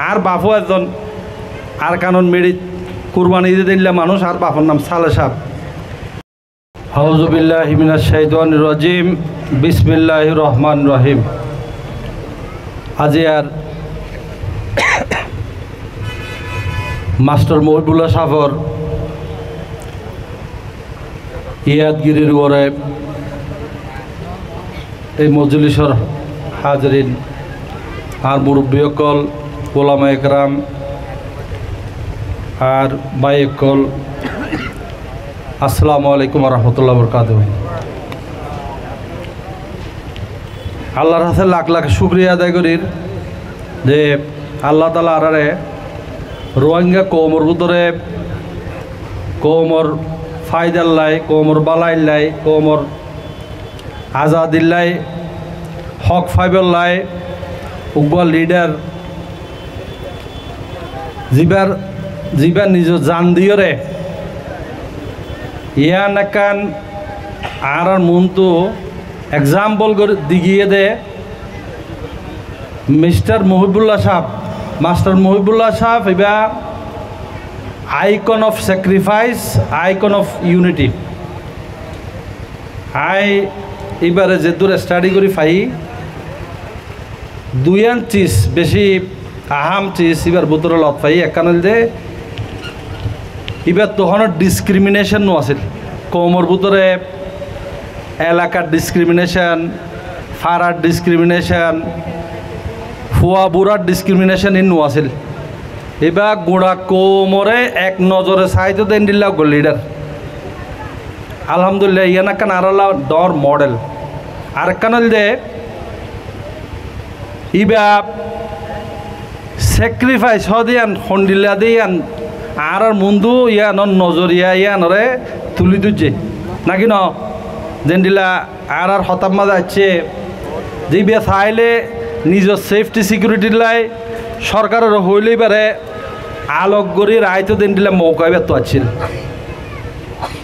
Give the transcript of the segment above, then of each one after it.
আর বাপও একজন আর কানন মেরি কুরবানি দিয়ে দিলে মানুষ আর বাপর নাম সালে সাহেব। আউযু বিল্লাহি মিনাশ শাইতানির রাজিম, বিসমিল্লাহির রহমানির রহিম। আজি আর মাস্টার মহিবুল্লাহ সাফর ইয়াদগিরির ওরে এই মজলিসর হাজরিন আর মুরব্বীসকল, ওলামা একরাম আর ভাইসকল, আসসালামু আলাইকুম ওয়া রাহমাতুল্লাহি ওয়া বারাকাতুহু। আল্লাহর কাছে লাখ লাখ শুকরিয়া আদায় করি যে আল্লাহ তাআলা আরারে রোহিঙ্গা কওমর ভিতরে কওমর ফায়দাল্লাই, কওমর বালাইল্লাই, কওমর আজাদিল্লাই, হক ফাইবল্লাই উগ্র লিডার জিবার নিজ জান দিয়রে ইয়ান একান আর মনটো এক্সাম্পল করে দিগিয়ে দে মাস্টার মহিবুল্লাহ সাহেব এবা icon of sacrifice, icon of unity. এবারে যে দূরে স্টাডি করি ফাই দুইয়ান চিজ বেশি আহাম চিজ এবার বুতর লত পাই। একান যে এবার তখন ডিসক্রিমিনেশন আছিল কমর ভিতরে, এলাকার ডিসক্রিমিনেশন, ফারার ডিসক্রিমিনেশন, ফুয়া বুড়ার ডিসক্রিমিনেশন ইন আছিল। এবার গোড়া কোমরে এক নজরে সাইতে দেন দিল্লা গো লিডার। আলহামদুলিল্লাহ ইয়ান একান আরালা ডর মডেল। আর কানল যে ইবা স্যাক্রিফাইস হদিয়ান হন্ডিল্লা দিয়ান আর মুন্দু ইয়ান নজরিয়া ইয়ানরে তুলি দুজে নাকি ন যেন দিলা আর হতাম্মা যাচ্ছে যে বিয়া চাইলে নিজের সেফটি সিকিউরিটির লাই সরকারের হইলেই পারে আলোক গড়ি রায়তো দেন দিলে মৌকাই ব্যর্থ আছিল।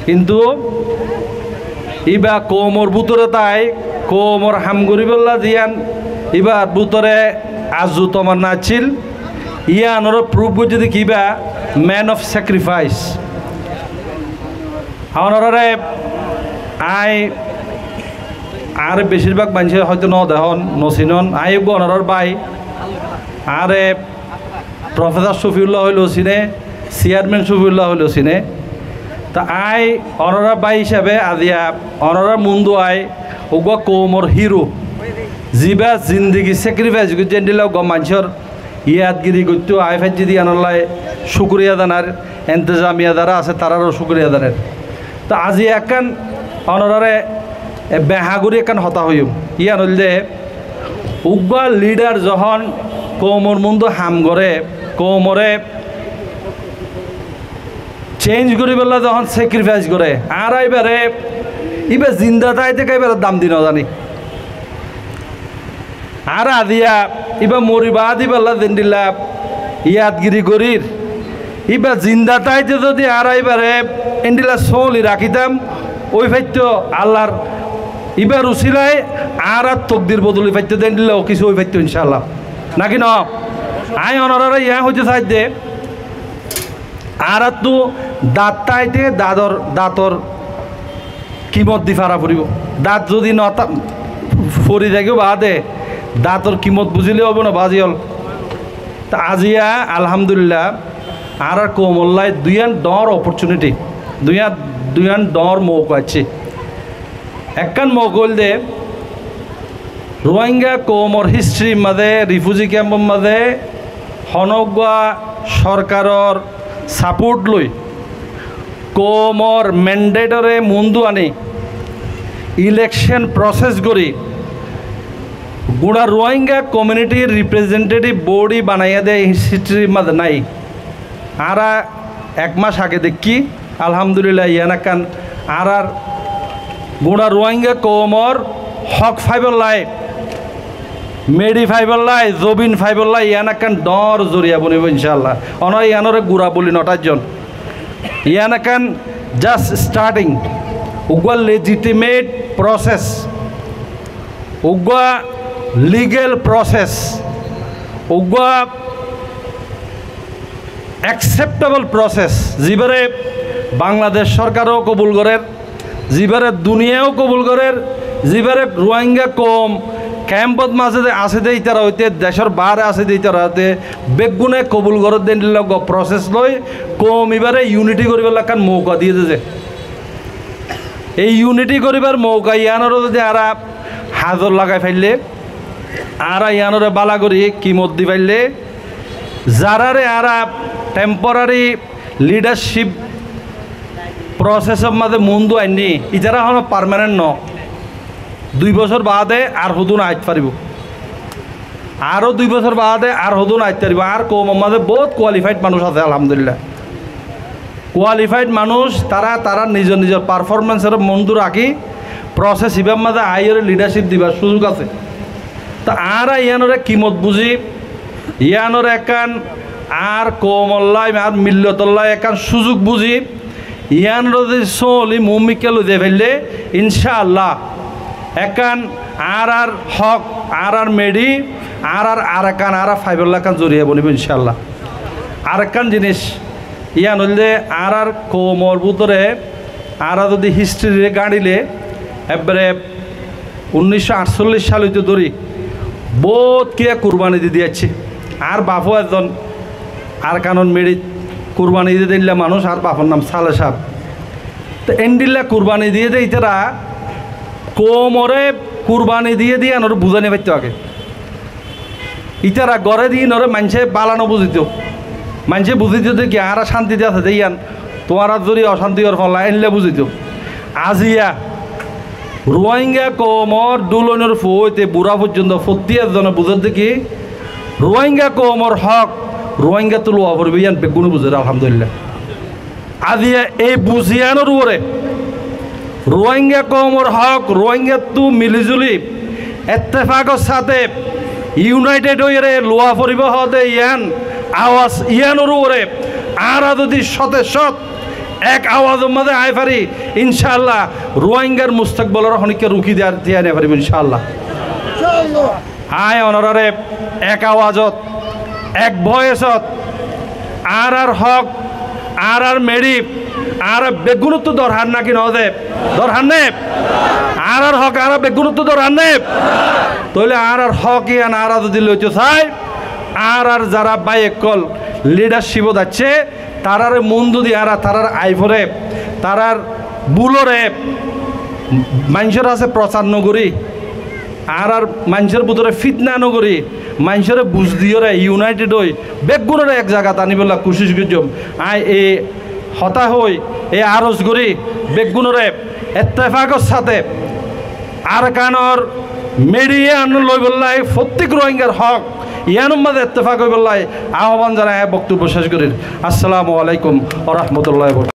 কিন্তু ইবা কোমর বুতরে তাই কোমর হামগরি বললা দিয়ান এবার বুতরে আজু তোমার নাছিল ইয়ানোর প্রুফ যদি কিবা ম্যান অফ স্যাক্রিফাইস। আমারে আর বেশিরভাগ মানুষ হয়তো ন দেহন নচিনন আয়োগ অনারর বাই আরে প্রফেসর শফিউল্লাহ হইল চিনে, চেয়ারম্যান শফিউল্লাহ হইল চিনে। তা অনরা বাই হিসাবে আজিয়া অনরা মুন্দু ওগ কৌমর হিরো জিবা জিন্দগি স্যাক্রিফাইস করছেন দিলেও গম মানুষের ইয়াদগিরি করতে ফাইজি দিয়ে আনলাই শুক্রিয়া দানার এন্তেজামিয়া দ্বারা আছে তারারও শুক্রিয়া দানের। তা আজি একান অনরারে বেহাগুড়ি একান হতা হইম ইয়ান হল যে উগ্র লিডার যখন কৌমর মুন্দু হাম করে কৌমরে চেঞ্জ করি পেলা যখন স্যাক্রিফাইস করে আর এবারে এবার জিন্দা তাই থেকে এবার দাম দিন জানি আর আদিয়া এবার মরিবা দি পেলা দিন দিলা ইয়াদগিরি করির এবার জিন্দা তাইতে যদি আর এবারে এন্ডিলা চলি রাখিতাম ওই ফাইত্য আল্লাহর এবার উচিলাই আর তকদির বদলি ফাইত্য দেন দিলেও কিছু ওই ফাইত্য ইনশাল্লাহ নাকি ন অনারা ইয়া হইতে চাইতে আর তো দাঁত তাইতে দাঁতর কিমত দি ফারা ফুরিব। দাঁত যদি ফরি থাকিও বাদে দাঁতর কিমত বুঝিলে হব না বাজি হল। তা আজিয়া আলহামদুলিল্লাহ আর কোমল্লায় দুইয়ান ডর অপরচুনিটি দুইয়ান ডর মৌকা আছে। একখান মৌকল দে রোহিঙ্গা কৌমর হিস্ট্রির মাঝে রিফিউজি ক্যাম্পর মাঝে হনগা সরকারের সাপোর্ট লই কৌমর ম্যান্ডেটরে মুন্দু আনি ইলেকশন প্রসেস করি গুড়া রোহিঙ্গা কমিউনিটির রিপ্রেজেন্টেটিভ বডি বানাইয়া দেয় হিস্ট্রির মাঝে নাই। আর এক মাস আগে দেখি আলহামদুলিল্লাহ ইয়ানাকান আর গুড়া রোহিঙ্গা কৌমর হক ফাইবল্লাই, মেডি ফাইবল্লাই, জবিন ফাইবল্লাই ইয়ানাকান ডর জরিয়া বনিব ইনশাল্লাহ। অনয় ইয়ানরে গুড়া বলি নটাজন ইয়ানাকান জাস্ট স্টার্টিং উগুয়া লেজিটিমেট প্রসেস, উগুয়া লিগেল প্রসেস, উগুয়া অ্যাকসেপ্টেবল প্রসেস যেবারে বাংলাদেশ সরকারও কবুল করের, যেবারে দুনিয়াও কবুল করের, যেবারে রোহিঙ্গা কম ক্যাম্পত মাঝে আছে দেই তারা হইতে দেশের বাহারে আছে দেই তারা হইতে বেগুনে কবুল করার দেন প্রসেস লই কম এবারে ইউনিটি করিবার লাগান মৌকা দিয়ে দিয়েছে। এই ইউনিটি করিবার মৌকা ইয়ানোরও যদি আরা হাজর লাগাই ফেললে আরা ইয়ানোরে বালা করি কিমত দি ফেললে যারারে আরা টেম্পোরারি লিডারশিপ প্রসেসের মাঝে মন্দু আইনি ইতারা হলো পারমানেন্ট ন 2 বছর বাদে আর হুদুন আইত পারিব, আরও 2 বছর বাদে আর হুদুন আইত পারিব। আর কম মাঝে বহুত কোয়ালিফাইড মানুষ আছে আলহামদুলিল্লাহ, কোয়ালিফাইড মানুষ তারা নিজের নিজের পারফরমেন্সের মন্দু রাখি প্রসেস হিবার মাঝে আইয়ের লিডারশিপ দিবার সুযোগ আছে। তা আর ইয়ানোরে কিমত বুঝি ইয়ানোর একান আর কমল্লাই আর মিল্লতল্লাই একান সুযোগ বুঝি ইয়ান যদি চলি মুমিকে লুদে ফেললে ইনশাআল্লাহ একান আর হক আর মেডি আর একান আর ফাইবুল্লাহ কান জড়িয়ে বলিব ইনশাআল্লাহ। আর একান জিনিস ইয়ান হইলে আর কোমর ভিতরে আর যদি হিস্ট্রি গাড়িলে এবারে 1948 সাল হইতে ধরি বহুত কে কুরবানি দিয়ে দিয়েছে। আর বাপও একজন আর কানন মেডি কুরবানি দিয়ে দিলে মানুষ আর বাপর নাম সালে সাহেব। তো এন্ডিল্লা কুরবানি দিয়ে দেয় তারা কোমরে কুরবানি দিয়ে নরে বুঝানি পাইতো আগে ইতারা গড়ে দিয়ে নরে মানুষে বালানো বুঝিত, মানুষে বুঝিত যে কি আর শান্তিতে আছে দেয়ান তোমার যদি অশান্তি ওর ফল এনলে বুঝিত। আজিয়া রোহিঙ্গা কোমর দুলনের ফুইতে বুড়া পর্যন্ত 40 জনে বুঝত দেখি রোহিঙ্গা কোমর হক রোহিঙ্গা তো লোয়া পড়বে ইয়ান বেগুন বুঝে আলহামদুলিল্লাহ। আজিয়া এই বুঝিয়ানোর উপরে রোহিঙ্গা কমর হক রোহিঙ্গা তু মিলিজুলি এত্তেফাকর সাথে ইউনাইটেড হয়ে লোয়া পড়িব হতে ইয়ান আওয়াজ ইয়ানোর উপরে আর যদি শতে শত এক আওয়াজের মাঝে আয় পারি ইনশাআল্লাহ রোহিঙ্গার মুস্তাকবলের হনিকে রুখি দিয়া নে পারিব ইনশাআল্লাহ। আয় অনরারে এক আওয়াজত এক ভয়েসত আর হক আর মেডি আর বেগুনত্ব দরহার নাকি নদে দরহার নে আর হক আর বেগুনত্ব দরহার নে তাহলে আর হক ইয়ান আর যদি লইতে চাই আর যারা বাইকল লিডারশিপ যাচ্ছে তারার মন্দু দিয়ে আর তারার আইফরে তারার বুলরে মানুষের আছে প্রচার নগরী আর মানুষের ভিতরে ফিতনা নগরী মানুষের বুঝ দিয়ে ইউনাইটেড হই বেগুনের এক জায়গা টানি বলা কোশিশ করছম আই এ হতা হই এ আরজ করি বেগুনরে এত্তেফাকর সাথে আর কানর মেডিয়ে আন লই বললাই প্রত্যেক রোহিঙ্গার হক ইয়ানুর মাঝে এত্তেফাক হই বললাই আহ্বান জানায় বক্তব্য শেষ করি। আসসালামু আলাইকুম ওয়া রাহমাতুল্লাহি।